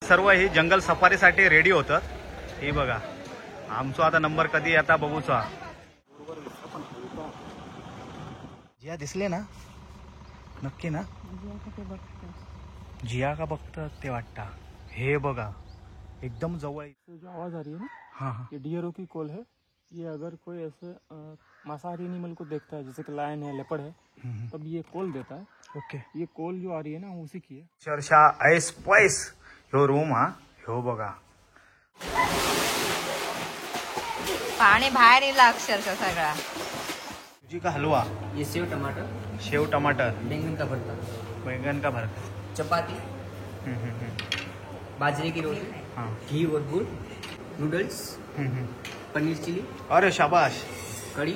सर्व ही जंगल सफारीसाठी रेडी होतं. हे बघा आमचा आता नंबर कधी येता बघूचा. जिया दिसले ना नक्की ना. जिया का बघतं ते वाटतं. हे बघा एकदम जवळ जो आवाज आ रही है ना, हाँ ये डियरों की कॉल है. ये अगर कोई ऐसे मांसाहारी एनिमल को देखता है जैसे कि लायन है, लेपर्ड है, तब ये कॉल देता है. ओके. ये कॉल जो आ रही है ना उसी की है. चर्चा ऐस पैस ह्यो रूम हा ह्यो बघा. पाणी बाहेर येईल अक्षरशः सगळा. सूजी का हलवा, ये सेव टमाटर, शेव टमाटर, बैंगन का भरता, बैंगन का भरता, चपाती, बाजरे की रोटी, हाँ. घी और गुड़, नूडल्स, पनीर चिली, अरे शाबाश. कड़ी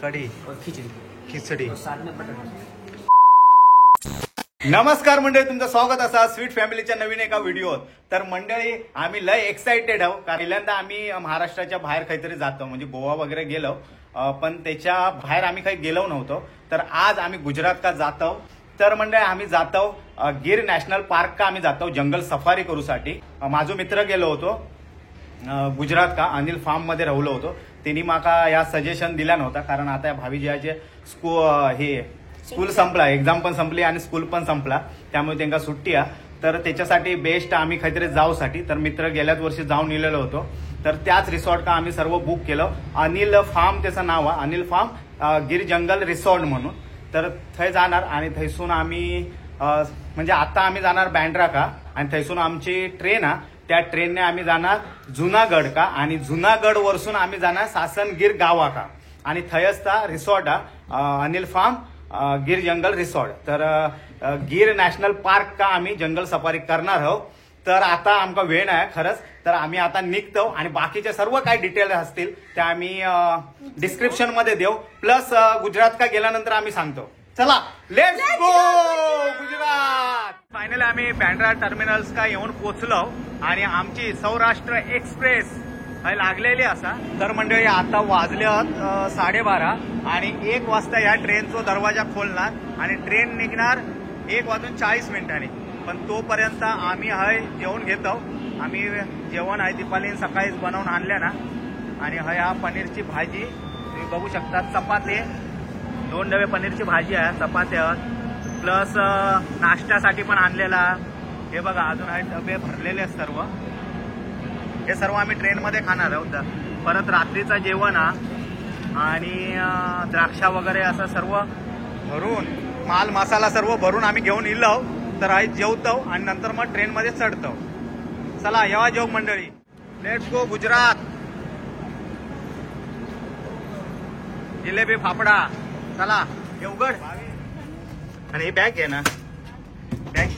कढी, और खिचड़ी खिचडी. और साथ में बटर. नमस्कार मंडळी, तुमचं स्वागत असा स्वीट फॅमिलीच्या नवीन एका व्हिडिओत. तर मंडळी आम्ही लय एक्साइटेड आहोत कारण पहिल्यांदा आम्ही महाराष्ट्राच्या बाहेर काहीतरी जातो, म्हणजे गोवा वगैरे गेलो, पण त्याच्या बाहेर आम्ही काही गेलो नव्हतो. तर आज आम्ही गुजरात का जातो. तर मंडळी आम्ही जातो गिर नॅशनल पार्क का आम्ही जातो जंगल सफारी करूसाठी. माझो मित्र गेलो होतो गुजरात का अनिल फार्म मध्ये राहिलो होतो. त्यांनी माका या सजेशन दिला नव्हता कारण आता भावीजीचे स्कूल संपला, एक्झाम पण संपली आणि स्कूल पण संपला, त्यामुळे त्यांना सुट्टी आहे. तर त्याच्यासाठी बेस्ट आम्ही काहीतरी जाऊसाठी. तर मित्र गेल्याच वर्षी जाऊन इलेलो होतो. तर त्याच रिसॉर्ट का आम्ही सर्व बुक केलं. अनिल फार्म त्याचं नाव आहे, अनिल फार्म गिर जंगल रिसॉर्ट म्हणून. तर थंय जाणार आणि थैसून आम्ही म्हणजे आता आम्ही जाणार बँड्रा का आणि थैसून आमची ट्रेन आहे, त्या ट्रेनने आम्ही जाणार जुनागड का आणि जुनागड वरसून आम्ही जाणार सासनगीर गावा का आणि थयसचा रिसॉर्ट आहे अनिल फार्म गिर जंगल रिसॉर्ट. तर गिर नॅशनल पार्क का आम्ही जंगल सफारी करणार आहोत. तर आता आमका वेळ आहे खरंच. तर आम्ही आता निघतो आणि बाकीचे सर्व काही डिटेल्स असतील त्या आम्ही डिस्क्रिप्शन मध्ये देऊ, प्लस गुजरात का गेल्यानंतर आम्ही सांगतो. चला लेट्स गो गुजरात. फायनली आम्ही बँड्रा टर्मिनल्स का येऊन पोहोचलो आणि आमची सौराष्ट्र एक्सप्रेस लागलेली असा. तर मंडळी आता वाजले 12:30 आणि 1 वाजता या ट्रेनचा दरवाजा खोलणार आणि ट्रेन निघणार 1:40. पण तोपर्यंत आम्ही जेवण घेतो. आम्ही जेवण दीपालीने सकाळीच बनवून आणल्या ना. आणि हा पनीरची भाजी तुम्ही बघू शकता, चपाती 2 डबे पनीरची भाजी आहे, चपात्या प्लस नाश्त्यासाठी पण आणलेला. हे बघा अजून डबे भरलेले सर्व. हे सर्व आम्ही ट्रेनमध्ये खाणार आहोत. परत रात्रीचं जेवण आणि द्राक्षा वगैरे असं सर्व भरून माल मसाला सर्व भरून आम्ही घेऊन इलो. तर आई जेवतो आणि नंतर मग ट्रेनमध्ये चढतो. चला येवा जेव मंडळी, लेट्स गो गुजरात. जिलेबी फाफडा. चला हे उघड आणि ही बॅग आहे ना, बॅग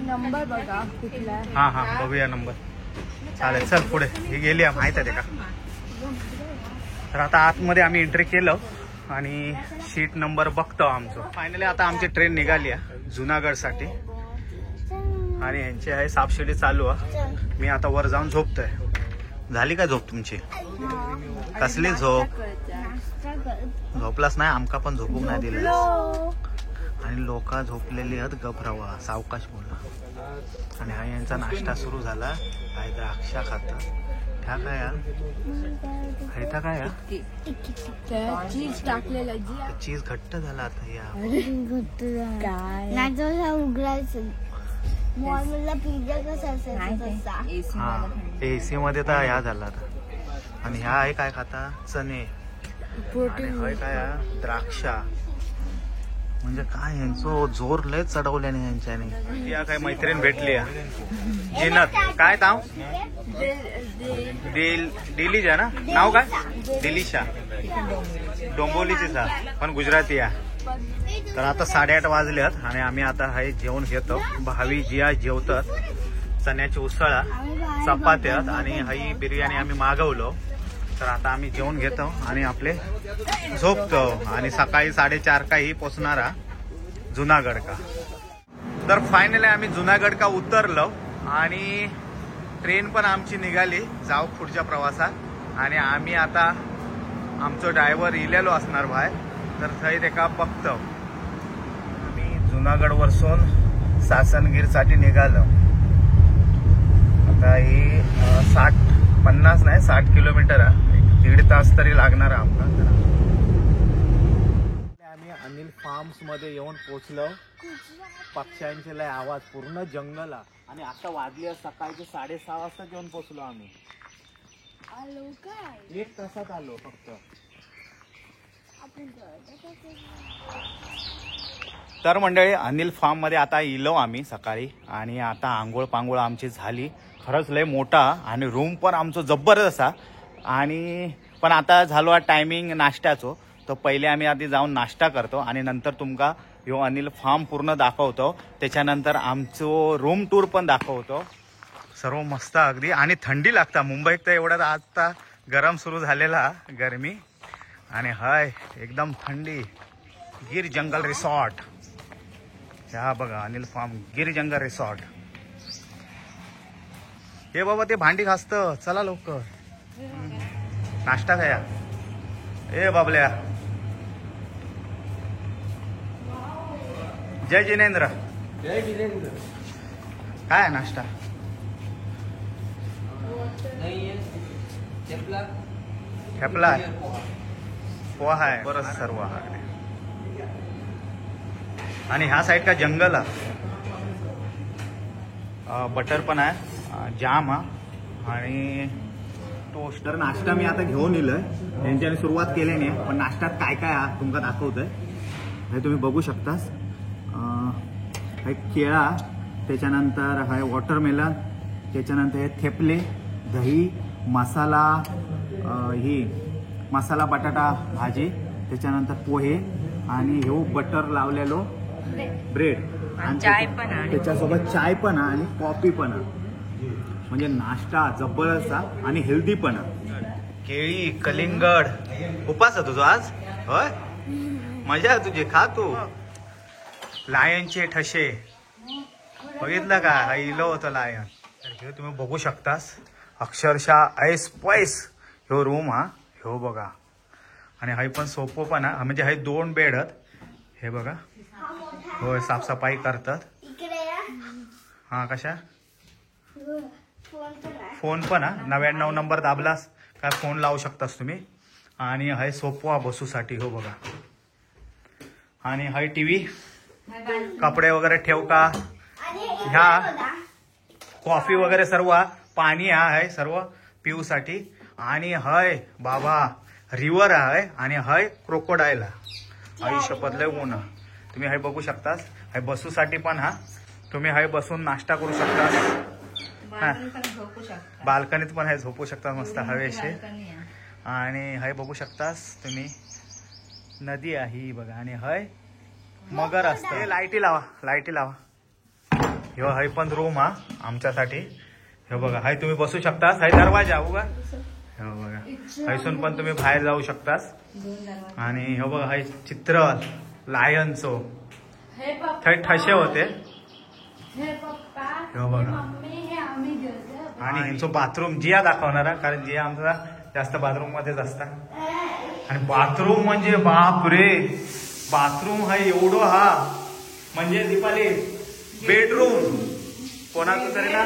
नंबर बघा कुठला. हा बघूया नंबर. चालेल चल पुढे. ही गेली माहित आहे का. तर आता आतमध्ये आम्ही एंट्री केलं आणि सीट नंबर बघतो आमचं. फायनली आता आमची ट्रेन निघाली आहे जुनागडसाठी आणि यांची आहे सापशिडी चालू आहे. मी आता वर जाऊन झोपतोय. झाली का झोप तुमची? कसली झोप? झोपलाच नाही, आमका पण झोपूक नाही दिलं आणि लोक झोपलेली आहेत. गभरावा सावकाश बोला. आणि हा यांचा नाश्ता सुरू झाला. काय द्राक्षा खातात. ह्या काय खायता काय चीज टाकलेला. चीज घट्ट झाला आता. या हा एसी मध्ये तर ह्या झाला. आणि ह्या आहे काय खाता, चणे. आणि काय द्राक्षा. म्हणजे काय यांचं जोर लय चढवल्याने यांच्याने. या काय मैत्रीण भेटली जिनत. काय नाव? दिलीजा ना नाव काय? दिलिशा. डोंबोलीचीच पण गुजराती आहे. तर आता 8:30 वाजल्यात आणि आम्ही आता हे जेवण घेतो. भावी जिया जेवतात. चण्याची उसळ, चपात्यात आणि ही बिर्याणी आम्ही मागवलो. तर आता आम्ही जेवण घेतो आणि आपले झोपतो आणि सकाळी 4:30 का ही पोचणारा जुनागड का. तर फायनली आम्ही जुनागड का उतरलो आणि ट्रेन पण आमची निघाली जाऊ पुढच्या प्रवासात. आणि आम्ही आता आमचं ड्रायव्हर इलेलो असणार बाहेर. तर थंय ते का बघतो. आम्ही जुनागड वरसून सासनगीरसाठी निघालो. आता ही 50 नाही 60 किलोमीटर आहे. 1.5 तास तरी लागणार आहे आम्हाला. आम्ही अनिल फार्म्स मध्ये येऊन पोहोचलो. पक्ष्यांचे लय आवाज, पूर्ण जंगल आहे. आणि आता वाजले सकाळचे 6:30 वाजता येऊन पोहोचलो आम्ही. 1 तासात आलो फक्त. तर मंडळी अनिल फार्म मध्ये आता इलो आम्ही सकाळी. आणि आता आंघोळ पांघोळ आमची झाली. खरंच लय मोठा आणि रूम पण आमचं जबरदस्त असा. आणि पण आता झालो टायमिंग नाश्त्याचो. तर पहिले आम्ही आधी जाऊन नाश्ता करतो आणि नंतर तुमका ह्यो अनिल फार्म पूर्ण दाखवतो. त्याच्यानंतर आमचं रूम टूर पण दाखवतो. सर्व मस्त अगदी. आणि थंडी लागता. मुंबईत तर एवढ्यात आता गरम सुरू झालेला गरमी. आणि हाय एकदम थंडी. गिर जंगल रिसॉर्ट. ह्या बघा अनिल फार्म गिर जंगल रिसॉर्ट. हे बाबा ते भांडी घासत. चला लवकर नाश्ता खाया. ए बाबल्या. जय जिनेंद्र. जय जिनेंद्र. काय आहे नाश्ता? ठेपला पोहा आहे. बरं सर्व आहे. आणि ह्या साईड का जंगल आहे. बटर पण आहे, जाम आहे आणि टोस्टर. नाश्ता मी आता घेऊन येलोय. त्यांच्याने सुरुवात केली नाही पण नाश्त्यात काय काय आहे तुमका दाखवतोय. हे तुम्ही बघू शकतास. हे केळा, त्याच्यानंतर हे वॉटरमेलन, त्याच्यानंतर हे थेपले, दही, मसाला, ही मसाला बटाटा भाजी, त्याच्यानंतर पोहे आणि हे बटर लावलेलो ब्रेड. चाय पण आहे. त्याच्यासोबत चाय पण आहे आणि कॉफी पण आहे. म्हणजे नाश्ता जबरदस्त आणि हेल्दी पण आहे. केळी, कलिंगड. उपास आहे तुझा आज? होय, मजा आहे तुझी. खा तू. लायनचे ठसे बघितलं का? हा इलो होतं लायन. तर तुम्ही बघू शकतास अक्षरशः ऐस पैस ह्यो रूम हा. ह्यो बघा. आणि हाय पण सोपं पण आहे. म्हणजे हाय 2 बेड आहेत. हे बघा. होय, साफसफाई करतात. हा कशा फोन पण आहे. 99 नंबर दाबलास काय फोन लावू शकतास तुम्ही. आणि हाय सोपवा बसूसाठी. हो बघा. आणि हाय टीव्ही, कपडे वगैरे ठेव का. ह्या कॉफी वगैरे सर्व. पाणी आहे सर्व पिऊसाठी. आणि हय बाबा रिव्हर आहे. आणि हय क्रोकोडाईल आहे. आयुष्यपदले ऊन. तुम्ही हाय बघू शकतास. हाय बसूसाठी पण हा. तुम्ही हाय बसून नाश्ता करू शकता. बाल्कनीत पण हाय झोपू शकता मस्त हवेशी. आणि हाय बघू शकतास तुम्ही नदी आहे बघा. आणि हय मगर असतं. लाईटी लावा, लाईटी लावा. ह्यो हाय पण रूम हा आमच्यासाठी. हे बघा. हाय तुम्ही बसू शकतास. हाय दरवाजा उगा. हे बघा. हायसून पण तुम्ही बाहेर जाऊ शकतास. आणि हे बघा हाय चित्र लायनचो. थंय ठसे होते. हे बघा. आणि ह्यांचं बाथरूम जिया दाखवणार कारण जिया आमचा जास्त बाथरूम मध्येच असतात. आणि बाथरूम म्हणजे बाप रे. बाथरूम हा एवढं हा म्हणजे दीपाली बेडरूम कोणाचं तरी ना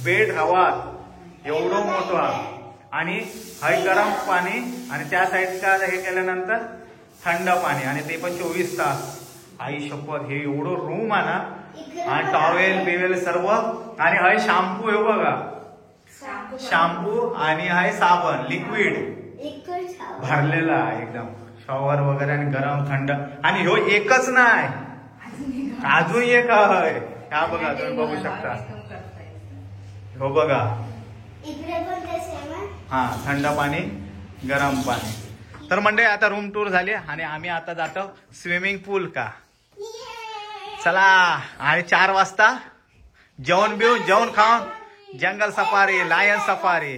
बेड हवा एवढं मोठं हा. आणि हाय गरम पाणी आणि त्या साईडचा हे केल्यानंतर थंड पाणी आणि ते पण 24 तास. आई शपथ हे एवढं रूम आहे ना. आणि टॉवेल बिवेल सर्व. आणि हाय शॅम्पू. हे बघा शॅम्पू आणि हाय साबण लिक्विड भरलेला आहे एकदम. शॉवर वगैरे आणि गरम थंड. आणि ह्यो एकच नाही अजून एक आहे. हा बघा तुम्ही बघू शकता. हो बघा. हा थंड पाणी गरम पाणी. तर मंडळी आता रूम टूर झाली आणि आम्ही आता जातो स्विमिंग पूल का. चला. आणि 4 वाजता जेवण बिवून जेवण खाऊन जंगल सफारी, लायन सफारी.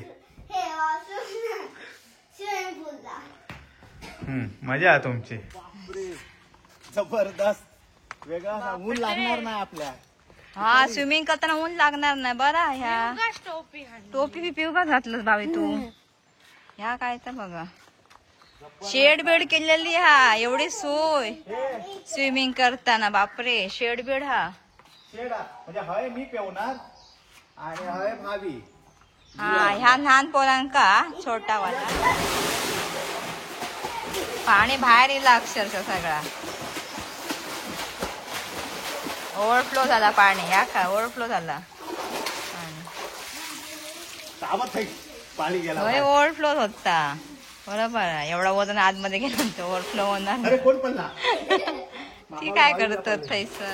मजा आहे तुमची. जबरदस्त वेगळा. ऊन लागणार नाही आपल्या. हा स्विमिंग करताना ऊन लागणार नाही. बरं ह्या टोपी बी पिऊ का घातलं बाबी तू. ह्या काय तर बघा शेड बेड केलेली. हा एवढी सोय स्विमिंग करताना. बापरे शेड बेड हा. शेड म्हणजे हय मी पेवणार आणि हय भावी. हा ह्या लहान पोरांका छोटा वाला पाणी बाहेर येईल अक्षरशः सगळा ओव्हरफ्लो झाला पाणी. ह्या का ओव्हरफ्लो झाला पाणी गेला. होय ओव्हरफ्लो होता बरोबर आहे. एवढा वजन आतमध्ये गेला ओव्हरफ्लो होणार. अरे कोण पडला? ती काय करत थैसर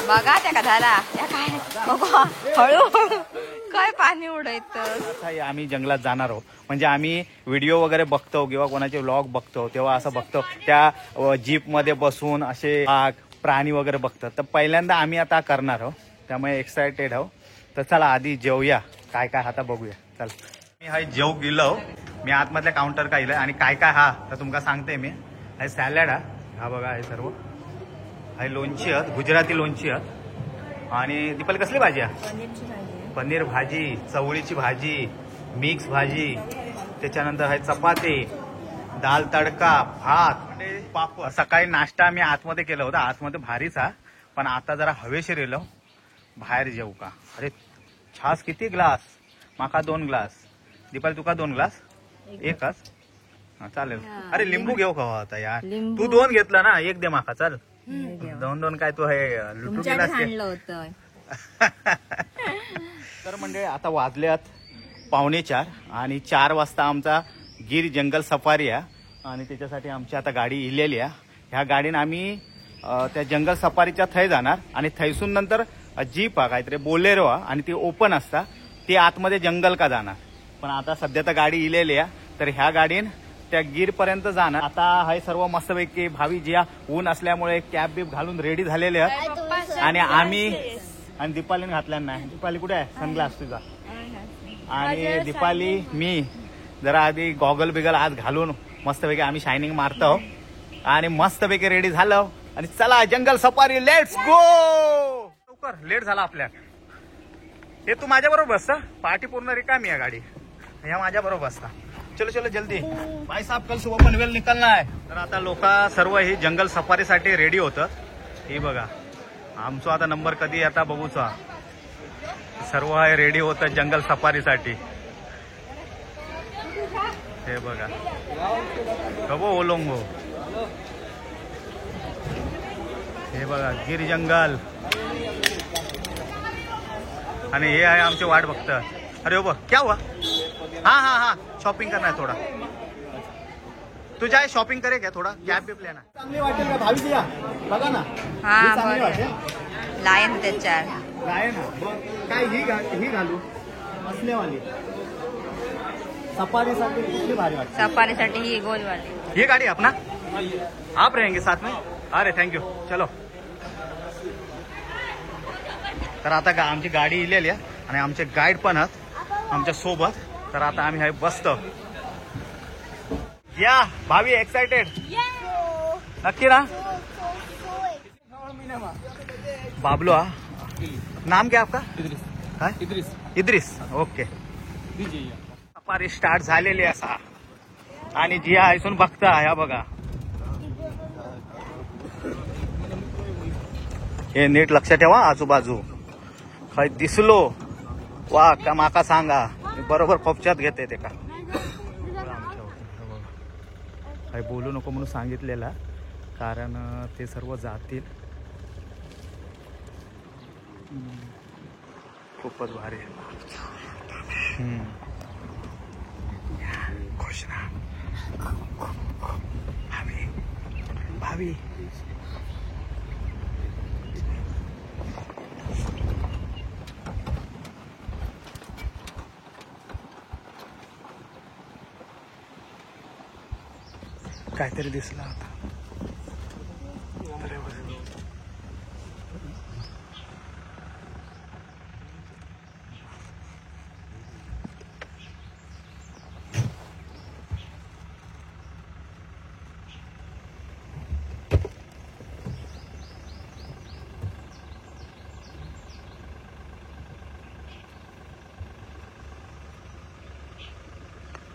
बघा त्या का झाला त्या काय बाबा हळू काय पाणी उडायचं. आता आम्ही जंगलात जाणार आहोत म्हणजे आम्ही व्हिडिओ वगैरे बघतो किंवा कोणाचे व्लॉग बघतो तेव्हा असं बघतो त्या जीप मध्ये बसून असे वाघ प्राणी वगैरे बघतात. तर पहिल्यांदा आम्ही आता करणार आहोत त्यामुळे एक्सायटेड आहोत. तर चला आधी जेवूया काय काय आता बघूया. चल मी हा जेव गेलो मी आतमधल्या काउंटर काय आणि काय काय हा तर तुमका सांगते मी. हा सॅलड हा बघा हे सर्व हा लोणची आहेत गुजराती लोणची आहेत आणि दीपाली कसली भाजी आहे? पनीर भाजी चवळीची भाजी मिक्स भाजी त्याच्यानंतर आहे चपाती दाल तडका भात पापड. सकाळी नाश्ता मी आतमध्ये केला होता आतमध्ये भारीच हा पण आता जरा हवेशीर येलो बाहेर जेवू का. अरे छास किती ग्लास? माका 2 ग्लास. दीपाली तुका 2 ग्लास? एकच चालेल. अरे लिंबू घेऊ का आता यार तू 2 घेतला ना 1 दे माका. चल 2 काय तू हे लुटू गेलास. तर म्हणजे आता वाजल्यात 3:45 आणि 4 वाजता आमचा गिर जंगल सफारी आहे आणि त्याच्यासाठी आमची आता गाडी इलेली आहे. ह्या गाडीनं आम्ही त्या जंगल सफारीच्या थंय जाणार आणि थैसून नंतर जीप आहे काहीतरी बोलेरो आहे आणि ती ओपन असता ती आतमध्ये जंगल का जाणार. पण आता सध्या तर गाडी इलेली आहे तर ह्या गाडीन त्या गिर पर्यंत जाणार. आता हे सर्व मस्तपैकी भावी जिया ऊन असल्यामुळे कॅब बीप घालून रेडी झालेले आहेत आणि आम्ही आणि दीपालीने घातल्या नाही. दीपाली कुठे आहे? सनग्लास तुझा. आणि दीपाली मी जरा आधी गॉगल बिगल आज घालून मस्तपैकी आम्ही शायनिंग मारतो आणि मस्तपैकी रेडी झालो आणि चला जंगल सफारी लेट्स गो. लवकर लेट झाला आपल्या. हे तू माझ्या बरोबर बसता पार्टी पूर्ण रिकामी आहे गाडी ह्या माझ्या बरोबर बसता. चलो चलो जल्दी भाई साहब कल सुबह पनवेल निकलना आहे. तर आता लोक सर्व ही जंगल सफारीसाठी रेडी होतात. हे बघा आमचो आता नंबर कधी आता बघूचा. सर्व हे रेडी होतात जंगल सफारीसाठी. हे बघा कबो ओलोंगो. हे बघा गिर जंगल आणि हे आहे आमचे वाट बघतात. अरे हो बघ क्या हुआ? हाँ हाँ हाँ शॉपिंग करना है थोड़ा. तू जाए शॉपिंग करे क्या थोड़ा कॅब बिप लेना. चांगली वाटेल का भावी दिया बघा ना. हा चांगली वाटेल. लायन त्याच्यात काय ना काय ही घालू असलेवाली सफारीसाठी कुठली भारी वाटते? सफारीसाठी ही गोलवाली. ये गाड़ी अपना आप रहेंगे साथ में. अरे थँक्यू चलो. तर आता आमची गाडी इलेली आहे आणि आमचे गाईड पण आहेत आमच्या सोबत. तर आता आम्ही बसतो. या भावी एक्साइटेड नक्की ना. बाबलो हा नाम क्या आपका? इद्रिस ओके. सफारी स्टार्ट झालेली असा आणि जिया इथून बघता ह्या बघा हे नीट लक्ष ठेवा आजूबाजू काय दिसलो वा का माका सांगा मी बरोबर पपच्यात घेते ते का. काही बोलू नको म्हणून सांगितलेला कारण ते सर्व जातील. खूपच भारी घोषणा भावी भावी. काहीतरी दिसला आता.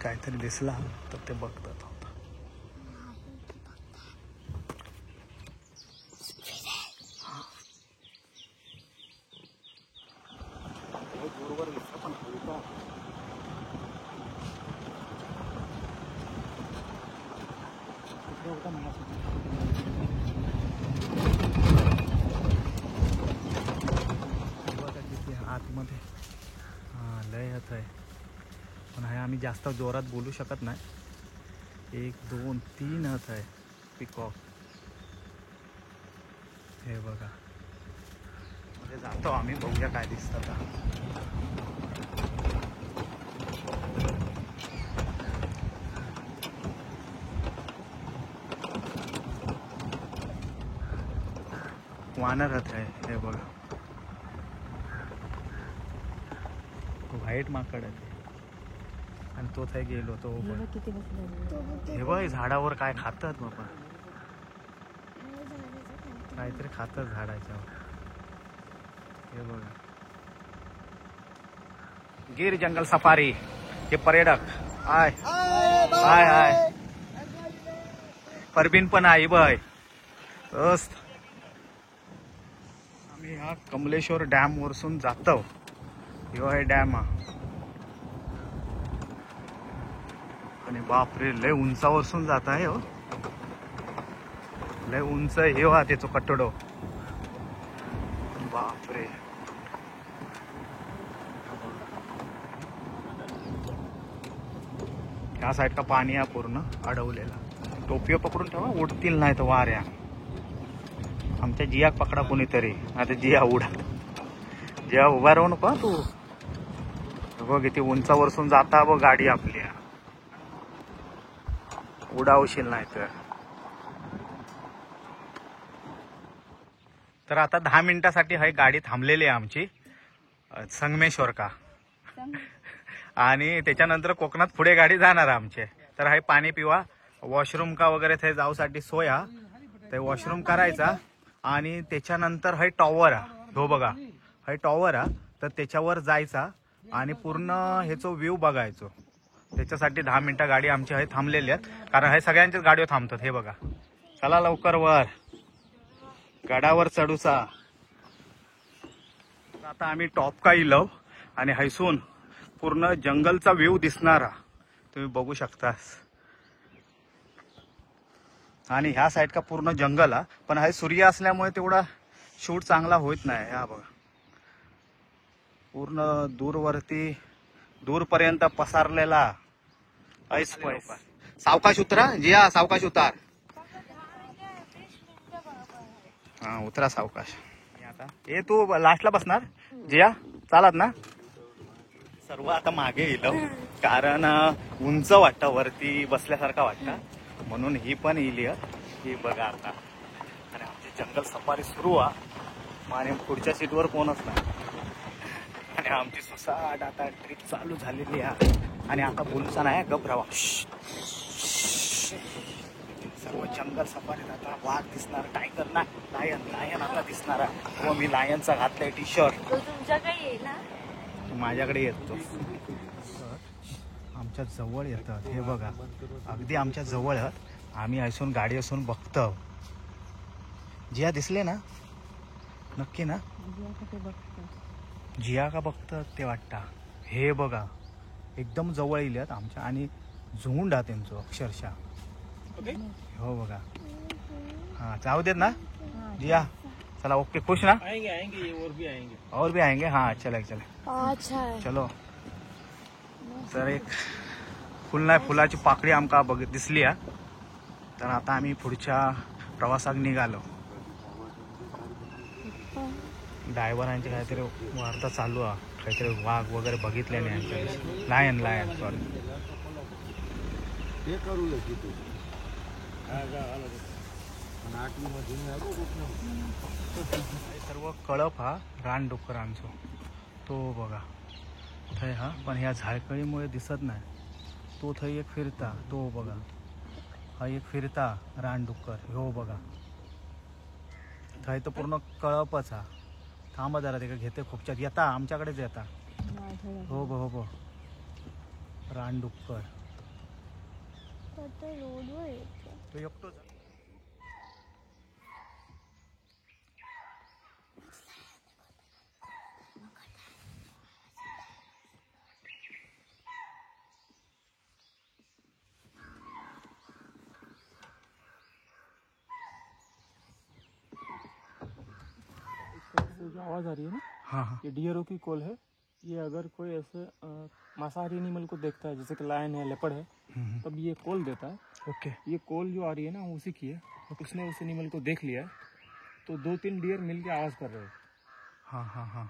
काहीतरी दिसला तर ते बघतात होता. दूरवर दिसतं पण हलका. आतमध्ये हां लय येत आहे, पण हे आम्ही जास्त जोरात बोलू शकत नाही. 1 2 3 हत आहे पिकॉक. हे बघा मध्ये जातो आम्ही, बघूया काय दिसतं का. वानर हत आहे हे बघा, व्हाईट माकड आहे ते. आणि तो थाय गेलो तो हे बघ झाडावर काय खातात बाबा, काहीतरी खातात झाडाच्यावर. हे बघा गिर जंगल सफारी. हे पर्यटक आय आय आय परबीन पण आहे बाय. आम्ही ह्या कमलेश्वर डॅम वरसून जातो. ह्यो आहे डॅम हा. आणि बापरे लय उंचावरसून जात आहे हो, लय उंच हे हा त्याचं कट्टडो. बापरे ह्या साईड का पाणी आहे पूर्ण अडवलेला. टोपियो पकडून ठेवा, उडतील नाही तर वाऱ्या. आमच्या जियाक पकडा कोणीतरी, आता जिया उडा. जिया उभा राहू नको तू. बघ किती उंचावरसून जाता बघ गाडी आपली, उडावशील नाही तर. आता 10 मिनिटासाठी ही गाडी थांबलेली आहे आमची संगमेश्वर का. आणि त्याच्यानंतर कोकणात पुढे गाडी जाणार आमचे. तर हे पाणी पिवा, वॉशरूम का वगैरे ते जाऊसाठी सोय हा. ते वॉशरूम करायचा आणि त्याच्यानंतर हे टॉवर हा. हो बघा हे टॉवर हा, तर त्याच्यावर जायचा आणि पूर्ण ह्याचं व्ह्यू बघायचो. त्याच्यासाठी 10 मिनिटं गाडी आमची हे थांबलेली आहेत, कारण हे सगळ्यांच्याच गाडीवर थांबतात. हे बघा चला लवकर वर गडावर चढूचा. आता आम्ही टॉप का इलो आणि हैसून पूर्ण जंगलचा व्ह्यू दिसणारा तुम्ही बघू शकता. आणि ह्या साईड का पूर्ण जंगल हा, पण हा सूर्य असल्यामुळे तेवढा शूट चांगला होत नाही. हा बघा पूर्ण दूरवरती दूरपर्यंत पसरलेला ऐस. सावकाश उतरा जिया, सावकाश उतार. हा उतरा सावकाश. आता ए तू लास्टला बसणार जिया, चालत ना. सर्व आता मागे येईल कारण उंच वाटतं, वरती बसल्यासारखा वाटतं, म्हणून ही पण येईल. ही बघा आता. आणि आमची जंगल सफारी सुरू आहे आणि पुढच्या सीटवर कोणच नाही. आणि आमची सुसाट आता ट्रिप चालू झालेली आहे. आणि आता बोलूचा नाही, गप राहा. सर्व जंगल सफारीत आता वाघ दिसणार, टायगर ना लायन आता दिसणार आहे. व मी लायनचा घातलाय टी शर्ट. माझ्याकडे येतो, आमच्या जवळ येतात. हे बघा अगदी आमच्या जवळ. आम्ही असून गाडी असून बघतो. जिया दिसले ना नक्की ना. जिया का बघतात ते वाटतं. हे बघा एकदम जवळ येईल आमच्या आणि झुंड आहे त्यांचं अक्षरशः. हो बघा हाँ जाऊ देत ना जिया. चला ओके खुश ना. आएंगे आएंगे और भी आएंगे. हाँ चले चले अच्छा चलो. तर एक फुल नाही फुलाची पाकळी आमका दिसली आहे. तर आता आम्ही पुढच्या प्रवासात निघालो. ड्रायव्हरांची काहीतरी वार्ता चालू आहे, काहीतरी वाघ वगैरे बघितले नाही यांच्या. Lion sorry. सर्व कळप हा रानडुकरांचो तो बघा थंय हा. पण ह्या झाडकळीमुळे दिसत नाही. तो थंय एक फिरता, तो बघा हा एक फिरता रानडुक्कर. हो बघा थंय तर पूर्ण कळपच हा. थांबा जरा ते घेते खूपच्यात येता आमच्याकडेच येता. हो हो रानडुक्कर तो एकटोच. से जो आवाज़ आ रही है ना, हाँ हाँ ये डियरों की कॉल है। ये अगर कोई ऐसे मांसाहारी एनिमल को देखता है, जैसे कि लायन है, लेपर्ड है, तब ये कॉल देता है। ओके ये कॉल जो आ रही है ना, वो उसी की है। उसने उस एनिमल को देख लिया है, तो 2-3 डियर मिलके आवाज़ कर रहे हैं। हाँ हाँ हाँ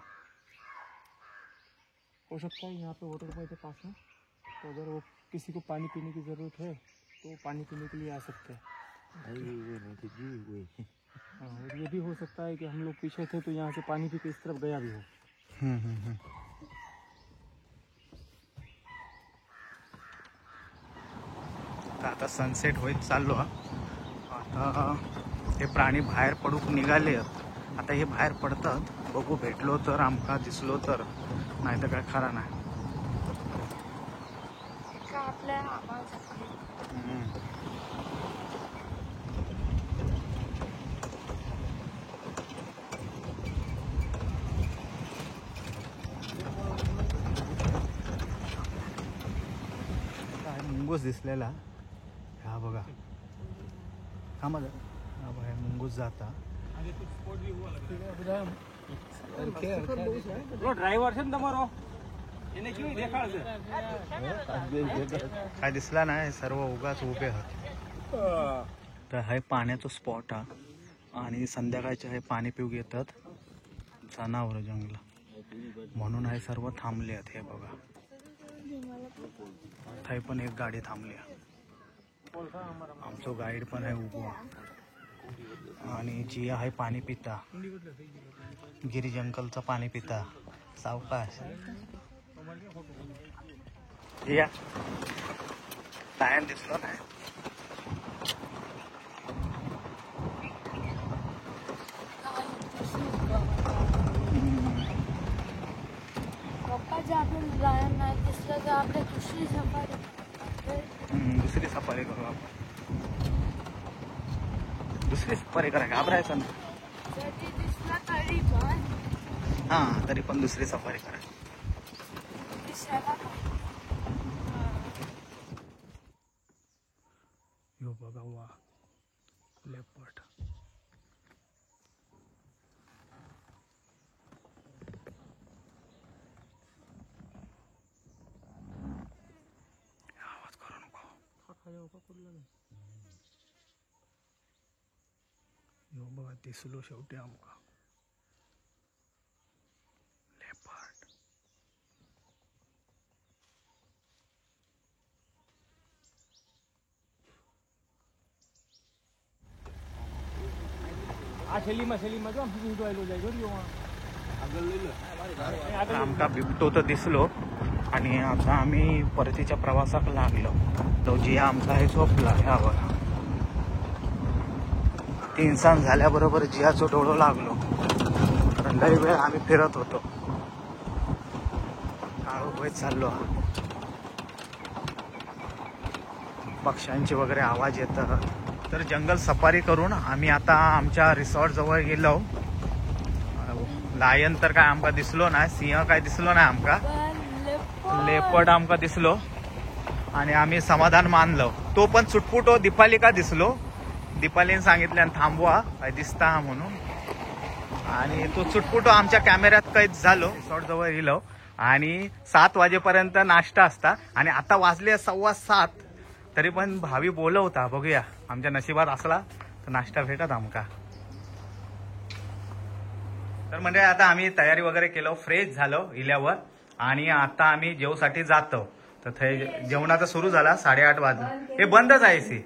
हो सकता है यहाँ पे वाटर पॉइंट है पास में, तो अगर वो किसी को पानी पीने की ज़रूरत है तो वो पानी पीने के लिए आ सकते हैं। हाँ, और ये भी हो सकता है कि हम लोग पीछे थे तो यहाँ से पानी पी के इस तरफ गया भी हो। तर आता सनसेट होत चाललो हा. आता हे प्राणी बाहेर पडूक निघाले. आता हे बाहेर पडतात, बघू भेटलो तर आमका दिसलो तर, नाही तर काय खरा नाही. मुंगूस दिसलेला हा बघा. हा माझा हा बघा मुंगूस जाता. ड्राइवर છે ને તમારો, એને કેવી દેખાડશે? काय दिसला नाही, सर्व उगाच उभे आहेत. तर हे पाण्याचं स्पॉट हा आणि संध्याकाळचे हे पाणी पिऊ येतात जनावर जंगल, म्हणून हे सर्व थांबले आहेत. हे बघा थंय पण एक गाडी थांबली आहे. आमचं गाईड पण आहे उभो आणि जी आहे पाणी पिता, गिरी जंगलचं पाणी पिता सावकाश. या टायम दिसलो नाही. पप्पा जर आपण जाणार नाही दिसलं तर आपल्या दुसरी सफारी दुसरी सफारी करू आपण. दुसरी सफारी करा, घाबरायचं ना. जर ते दिसला तरी पण हा तरी पण दुसरी सफारी करा. दिसायला यो बघा वा लेपर्ड. आवाज करू नको. यो बघा दिसलो शेवटी आमका लेपर्ड. આ શેલીમાં જો આમ સીધું આવેલો જાય, જોજો આગળ લઈ લો. आमका बिबटो तर दिसलो आणि आता आम्ही परतीच्या प्रवासाक लागलो. तो जी आमचा आहे झोपला. ह्या बघा 3 सांज झाल्याबरोबर जियाचो डोळो लागलो. कारण लई वेळ आम्ही फिरत होतो. काळो होत चाललो. पक्ष्यांचे वगैरे आवाज येतात. तर जंगल सफारी करून आम्ही आता आमच्या रिसॉर्ट जवळ गेलो. लायन तर काय आमका दिसलो नाही, सिंह काय दिसलो नाही आमका. लेपर्ड आमका दिसलो आणि आम्ही समाधान मानलो. तो पण सुटपुटो दीपाली का दिसलो. दीपालीने सांगितले थांबवा काय दिसता म्हणून, आणि तो सुटपुटो आमच्या कॅमेऱ्यात कैद झालो. रिसॉर्ट जवळ गेलो आणि 7 वाजेपर्यंत नाश्ता असता आणि आता वाजले 7:15. तरी पण भावी बोलवता, बघूया आमच्या नशिबात असला तर नाश्ता भेटत आमका. तर म्हणजे आता आम्ही तयारी वगैरे केलो, फ्रेश झालो इल्यावर आणि आता आम्ही जेवसाठी जातो. तर थंय जेवणाचा सुरू झाला. 8:30 वाजले. हे बंदच आहे सी.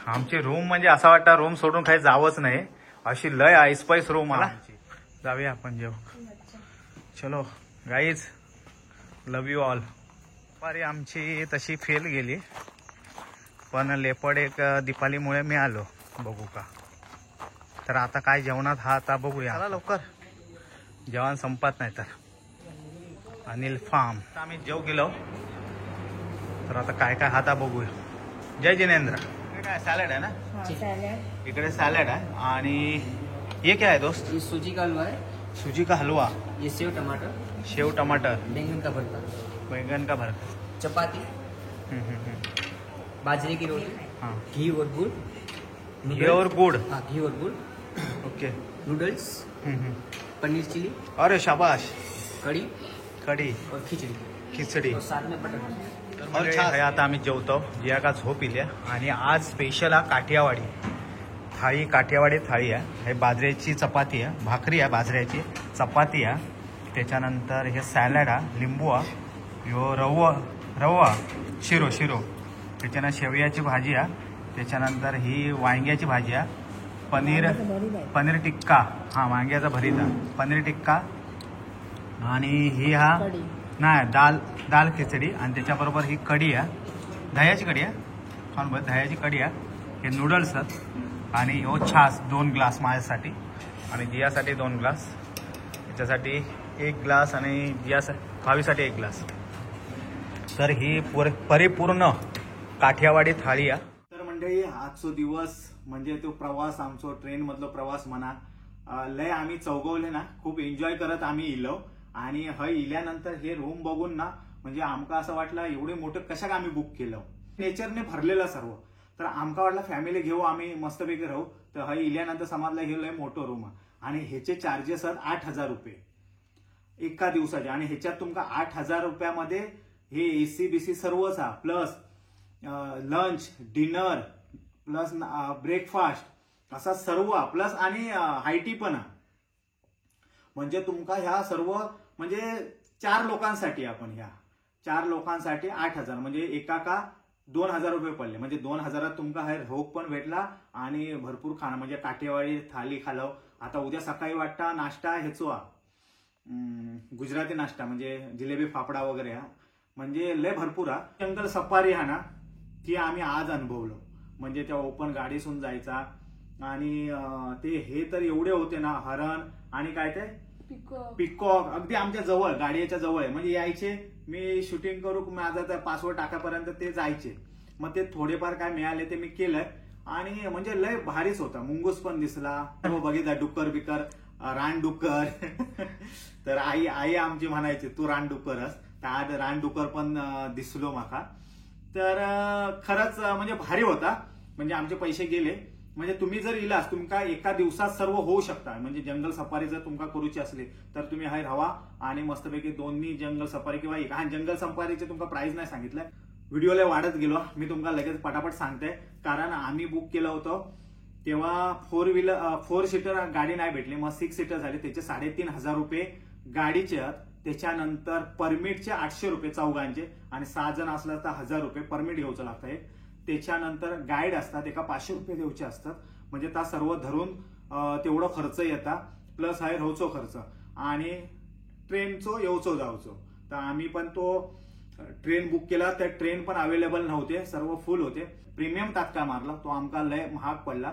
आमची रूम म्हणजे असं वाटतं रूम सोडून काही जावंच नाही, अशी लय ऐसपैस रूम आला. जाऊया आपण जेव. चलो गाईज, लव्ह यू ऑल. दुपारी आमची तशी फेल गेली, पण लेपर्ड एक दीपालीमुळे मी आलो. बघू का. तर आता काय जेवणात हा आता बघूया. चला लवकर, जेवण संपत नाही तर. अनिल फार्म आम्ही जेव गेलो. तर आता काय काय हाता बघूया. जय जिनेंद्र. काय सॅलड आहे ना, इकडे सॅलड आहे. आणि ये क्या है दोस्त? ये सूजी का हलवा है, सूजी का हलवा, ये सेव टमाटर, शेव टमाटर, बैंगन का भरता, बैंगन का भरता, चपाती, बाजरे की रोटी, हाँ घी और गुड़, घी और गुड़. हाँ घी और गुड़, ओके. नूडल्स, पनीर चिली, अरे शाबाश, कड़ी कढी, और खिचडी. और साथ में बटर. अरे हे आता आम्ही जेवतो. जिया का झोप इल्या आणि आज स्पेशल हा काठियावाडी थाळी, काठियावाडी थाळी आहे. हे बाजरीची चपाती आहे, भाकरी आहे बाजऱ्याची, चपाती आहे, त्याच्यानंतर हे सॅलड आहे, लिंबू आहे, ह्यो रवा शिरो, त्याच्यानं शेवयाची भाजी आहे, त्याच्यानंतर ही वांग्याची भाजी आहे, पनीर टिक्का, हा वांग्याचा भरीत आहे, पनीर टिक्का, आणि ही हा नाही दाल खिचडी, आणि त्याच्याबरोबर ही कढी आहे, दह्याची कढी आहे, छान बघ दह्याची कढी आहे. हे नूडल्स आहेत, आणि हो छास 2 ग्लास माझ्यासाठी, आणि जियासाठी 2 ग्लास, त्याच्यासाठी 1 ग्लास, आणि भावीसाठी 1 ग्लास. तर ही परिपूर्ण काठियावाडी थाळी आहे. तर मंडळी, आजचा दिवस म्हणजे तो प्रवास, आमचा ट्रेन मधला प्रवास म्हणा, लय आम्ही चौगवले ना, खूप एन्जॉय करत आम्ही इलो. आणि इल्यानंतर हे रूम बघून ना, म्हणजे आमका असं वाटलं एवढे मोठं कशाक आम्ही बुक केलं, नेचरने भरलेलं सर्व. तर आमका वाटलं फॅमिली घेऊ आम्ही मस्तपैकी राहू. तर इल्यानंतर समजलं हे लय मोठं रूम आहे, आणि ह्याचे चार्जेस आहेत 8,000 रुपये एका दिवसाचे. आणि ह्याच्यात तुमका 8,000 रुपयामध्ये हे एसी बीसी सर्वच आहे, plus lunch, dinner, plus breakfast, असा सर्व, प्लस आणि हायटी पण आहे. म्हणजे तुमका ह्या सर्व म्हणजे 4 लोकांसाठी, आपण ह्या 4 लोकांसाठी 8,000 म्हणजे एका का 2,000 रुपये पडले. म्हणजे 2,000 तुमका हा रोग पण भेटला, आणि भरपूर खाणं म्हणजे काठियावाडी थाली खालो. आता उद्या सकाळी वाटता नाश्ता ह्याचो गुजराती नाश्ता, म्हणजे जिलेबी फाफडा वगैरे हा, म्हणजे लय भरपूर हा. जंगल सफारी हा ना, ती आम्ही आज अनुभवलो. म्हणजे त्या ओपन गाडीसून जायचा, आणि ते हे तर एवढे होते ना, हरण आणि काय ते पिकॉक अगदी आमच्या जवळ, गाडीच्या जवळ आहे. म्हणजे यायचे, मी शूटिंग करू, माझा पासवर्ड टाकापर्यंत ते जायचे. मग ते थोडेफार काय मिळाले ते मी केलंय, आणि म्हणजे लय भारीच होता. मुंगूस पण दिसला, बघितला, डुक्कर बिकर, रानडुक्कर. तर आई आमची म्हणायची तू रानडुक्करच, तर आज रानडुक्कर पण दिसलो माका. तर खरंच म्हणजे भारी होता. म्हणजे आमचे पैसे गेले. म्हणजे तुम्ही जर इलास, तुमका एका दिवसात सर्व होऊ शकता. म्हणजे जंगल सफारी जर तुमका करूची असली तर तुम्ही हाय राहा, आणि मस्तपैकी दोन्ही जंगल सफारी किंवा एक हा जंगल सफारीचे तुमका प्राइस नाही सांगितलंय, व्हिडिओला वाढत गेलो मी तुमका लगेच पटापट सांगते. कारण आम्ही बुक केलं होतं तेव्हा 4 सीटर गाडी नाही भेटली, मग 6 सीटर झाली. त्याचे 3,500 रुपये गाडीचे आहेत. त्याच्यानंतर परमिटचे 800 रुपये चौघांचे, आणि 6 जण असलं तर 1,000 रुपये परमिट घ्यायचं लागतंय. त्याच्यानंतर गाईड असतात, एका 500 रुपये द्यायचे असतात. म्हणजे त्या सर्व धरून तेवढं खर्च येतात, प्लस हाय रोजचो खर्च, आणि ट्रेनचो येऊचो जाऊचो. तर आम्ही पण तो ट्रेन बुक केला, त्या ट्रेन पण अवेलेबल नव्हते, सर्व फुल होते. प्रीमियम तात्काळ मारला, तो आमका लय महाग पडला,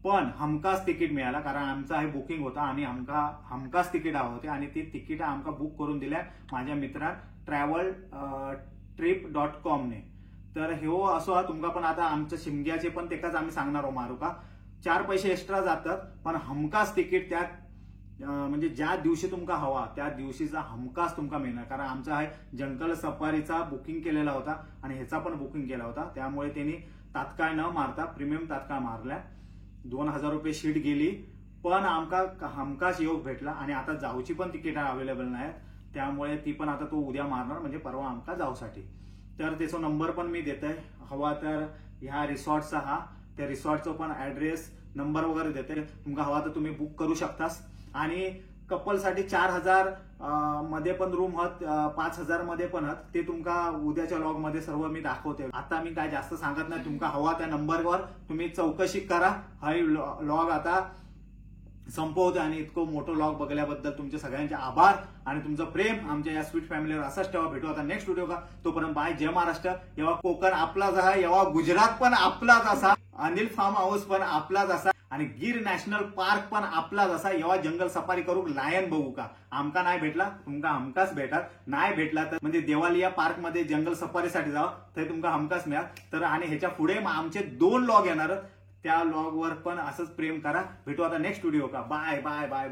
पण हमखास तिकीट मिळाला. कारण आमचा हे बुकिंग होता, आणि आमका हमखास तिकीट हवं होते, आणि ती तिकीट आमका बुक करून दिल्या माझ्या मित्रान traveltrip.com ने. तर हो असो तुमका पण आता आमच्या शिमग्याचे पण तेकाच आम्ही सांगणार आहोत मारू का. 4 पैसे एक्स्ट्रा जातात, पण हमखास तिकीट त्यात म्हणजे ज्या दिवशी तुमका हवा त्या दिवशीचा हमखास तुमका मिळणार. कारण आमचा हा जंगल सफारीचा बुकिंग केलेला होता, आणि ह्याचा पण बुकिंग केला होता. त्यामुळे त्यांनी तात्काळ न मारता प्रीमियम तात्काळ मारल्या. 2,000 रुपये शीट गेली, पण आमका हमखास योग भेटला. आणि आता जाऊची पण तिकीट अवेलेबल नाही, त्यामुळे ती पण आता तो उद्या मारणार, म्हणजे परवा आमका जाऊसाठी. तर त्याचा नंबर पण मी देतोय, हवा तर ह्या रिसॉर्टचा हा, त्या रिसॉर्टचा पण ऍड्रेस नंबर वगैरे देते. तुमका हवा तर तुम्ही बुक करू शकतास. आणि कपलसाठी 4,000 मध्ये पण रूम आहेत, 5,000 मध्ये पण आहेत. ते तुमका उद्याच्या लॉग मध्ये सर्व मी दाखवते. आता मी काय जास्त सांगत नाही, तुमका हवा त्या नंबरवर तुम्ही चौकशी करा. हा लॉग आता संपवते, आणि इतकं मोठं लॉग बघल्याबद्दल तुमचे सगळ्यांचे आभार, आणि तुमचं प्रेम आमच्या या स्वीट फॅमिलीवर असाच ठेवा. भेटू आता नेक्स्ट व्हिडिओ का. तोपर्यंत बाय. जय महाराष्ट्र. येव्हा कोकण आपलाच आहे, येव्हा गुजरात पण आपलाच असा, अनिल फार्म हाऊस पण आपलाच असा, आणि गिर नॅशनल पार्क पण आपलाच असा. येव्हा जंगल सफारी करू, लायन बघू का. आमका नाही भेटला, तुमका हमखास भेटत. नाही भेटला तर म्हणजे देवालिया पार्क मध्ये जंगल सफारीसाठी जावा, तर तुमका हमखास मिळा. तर आणि ह्याच्या पुढे आमचे 2 लॉग येणार, त्या लॉग वर पण असंच प्रेम करा. भेटू आता नेक्स्ट व्हिडिओ का. Bye bye bye.